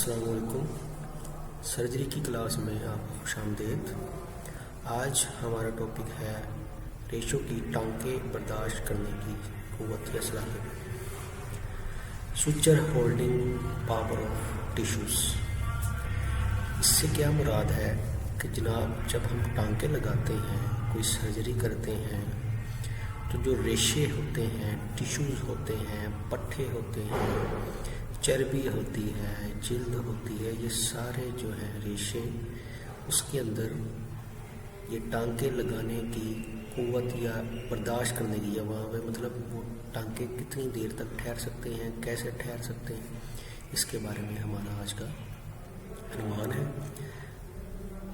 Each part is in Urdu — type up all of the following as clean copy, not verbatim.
السلام علیکم۔ سرجری کی کلاس میں آپ کو خوش آمدید۔ آج ہمارا ٹاپک ہے ریشوں کی ٹانکیں برداشت کرنے کی قوت یا صلاحیت۔ سوچر ہولڈنگ پاور آف ٹیشوز۔ اس سے کیا مراد ہے کہ جناب جب ہم ٹانکیں لگاتے ہیں، کوئی سرجری کرتے ہیں، تو جو ریشے ہوتے ہیں، ٹیشوز ہوتے ہیں، پٹھے ہوتے ہیں، چربی ہوتی ہے، جلد ہوتی ہے، یہ سارے جو ہیں ریشے، اس کے اندر یہ ٹانکیں لگانے کی قوت یا برداشت کرنے کی، یا وہاں پہ مطلب وہ ٹانکیں کتنی دیر تک ٹھہر سکتے ہیں، کیسے ٹھہر سکتے ہیں، اس کے بارے میں ہمارا آج کا عنوان ہے۔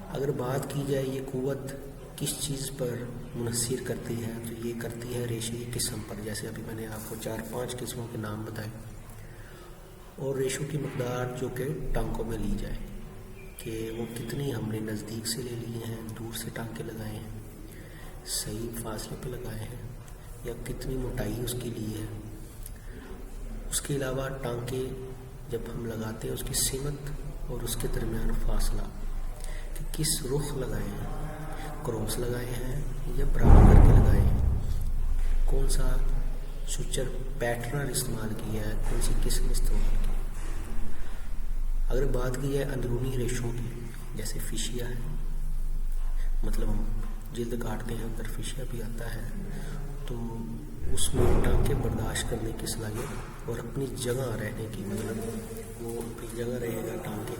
اگر بات کی جائے یہ قوت کس چیز پر منحصر کرتی ہے، تو یہ کرتی ہے ریشے کی قسم پر۔ جیسے ابھی میں نے آپ کو 4-5 قسموں کے نام بتائے، اور ریشوں کی مقدار جو کہ ٹانکوں میں لی جائے کہ وہ کتنی ہم نے نزدیک سے لے لی ہیں، دور سے ٹانکیں لگائے ہیں، صحیح فاصلے پہ لگائے ہیں، یا کتنی موٹائی اس کی لی ہے۔ اس کے علاوہ ٹانکیں جب ہم لگاتے ہیں اس کی سمت اور اس کے درمیان فاصلہ کہ کس رخ لگائے ہیں، کراس لگائے ہیں یا برابر کر کے لگائے ہیں، کون سا سوچر پیٹرن استعمال کیا ہے، کون سی قسم استعمال کی۔ اگر بات کی جائے اندرونی ریشوں کی، جیسے فیشیا ہے، مطلب ہم جلد کاٹتے ہیں اندر فیشیا بھی آتا ہے، تو اس میں ٹانکیں برداشت کرنے کی صلاحیت اور اپنی جگہ رہنے کی، مطلب وہ اپنی جگہ رہے گا، ٹانکیں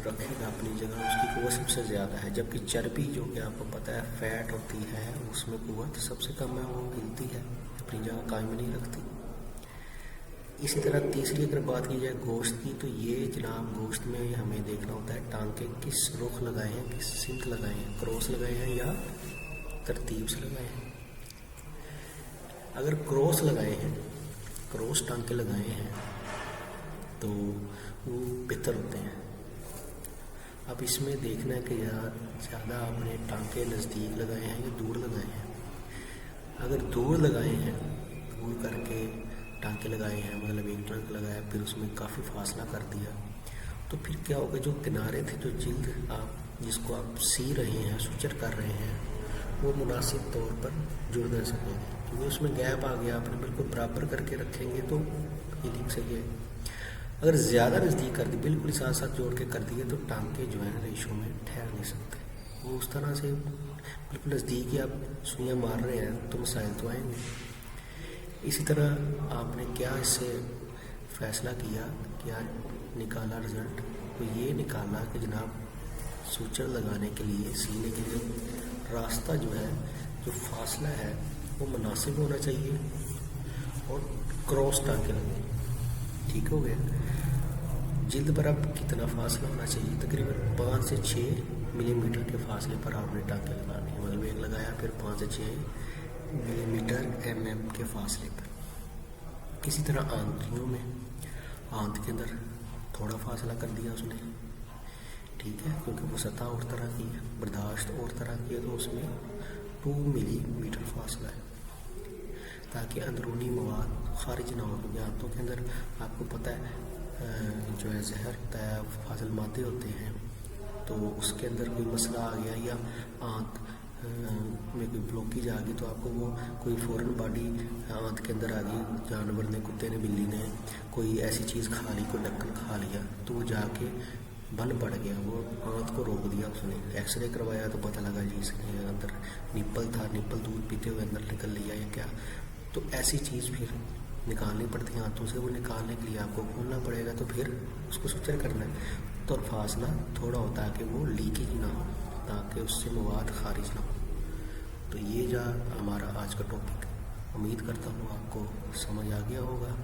رکھے گا اپنی جگہ، اس کی قوت سب سے زیادہ ہے۔ جبکہ چربی جو کہ آپ کو پتہ ہے فیٹ ہوتی ہے، اس میں قوت سب سے کم ہے، وہ ہلتی ہے، اپنی جگہ قائم نہیں رکھتی۔ اسی طرح تیسری اگر بات کی جائے گوشت کی، تو یہ جناب گوشت میں ہمیں دیکھنا ہوتا ہے ٹانکیں کس رخ لگائے ہیں، کس سمت لگائے ہیں، کراس لگائے ہیں یا ترتیب سے لگائے ہیں۔ اگر کراس لگائے ہیں، کراس ٹانکیں لگائے ہیں، تو وہ بہتر ہوتے ہیں۔ اب اس میں دیکھنا ہے کہ زیادہ آپ نے ٹانکیں نزدیک لگائے ہیں یا دور لگائے ہیں۔ اگر دور لگائے ہیں، دور کر کے ٹانکیں لگائے ہیں، مطلب ایک ٹانک لگایا پھر اس میں کافی فاصلہ کر دیا، تو پھر کیا ہوگا، جو کنارے تھے، جو جلد آپ جس کو آپ سی رہے ہیں، سوچر کر رہے ہیں، وہ مناسب طور پر جڑ نہ سکیں گے، کیونکہ اس میں گیپ آ گیا۔ آپ نے بالکل برابر کر کے رکھیں گے تو ہیلنگ صحیح ہے۔ اگر زیادہ نزدیک کر دی، بالکل ساتھ ساتھ جوڑ کے کر دیے، تو ٹانکیں جو ہیں ریشوں میں ٹھہر نہیں سکتے۔ وہ اس طرح سے بالکل نزدیک ہی آپ سوئیاں مار رہے ہیں تو مسائل تو آئیں گے۔ اسی طرح آپ نے کیا اس سے فیصلہ کیا نکالا رزلٹ، تو یہ نکالا کہ جناب سوچر لگانے کے لیے، سینے کے لیے راستہ جو ہے، جو فاصلہ ہے، وہ مناسب ہونا چاہیے اور کراس ٹانکیں لگیں۔ ٹھیک ہو گیا۔ جلد پر اب کتنا فاصلہ ہونا چاہیے، تقریباً 5 سے 6 ملی میٹر کے فاصلے پر آپ نے ٹانکیں لگانی ہے، مطلب ایک لگایا پھر 5 سے 6 ملی میٹر mm کے فاصلے پر۔ اسی طرح آنتوں میں، آنت کے اندر تھوڑا فاصلہ کر دیا اس نے، ٹھیک ہے، کیونکہ وہ سطح اور طرح کی ہے، برداشت اور طرح کی ہے، تو اس میں 2 ملی میٹر فاصلہ ہے، تاکہ اندرونی مواد خارج نہ ہو۔ کیونکہ آنتوں کے اندر آپ کو پتہ ہے جو ہے زہر ہوتا ہے، فاضل مادے ہوتے ہیں، تو اس کے اندر کوئی مسئلہ آ گیا یا آنت میں کوئی بلوکیج آ گئی، تو آپ کو وہ کوئی فورن باڈی آنت کے اندر آ گئی، جانور نے، کتے نے، بلی نے کوئی ایسی چیز کھا لی، کوئی ڈھکن کھا لیا، تو وہ جا کے بن پڑ گیا، وہ آنت کو روک دیا اس نے۔ ایکس رے کروایا تو پتہ لگا جی اس کے اندر نپل تھا، نپل دودھ پیتے ہوئے اندر نکل لیا یا کیا، تو ایسی چیز پھر نکالنی پڑتی ہے ہاتھوں سے۔ وہ نکالنے کے لیے آپ کو کھولنا پڑے گا، تو پھر اس کو سوچر کرنا ہے، تو فاصلہ تھوڑا ہوتا ہے کہ وہ لیکیج نہ ہو، تاکہ اس سے مواد خارج نہ ہو۔ تو یہ جو ہمارا آج کا ٹاپک، امید کرتا ہوں آپ کو سمجھ آ گیا ہوگا۔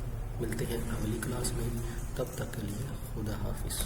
ملتے ہیں اگلی کلاس میں، تب تک کے لیے خدا حافظ۔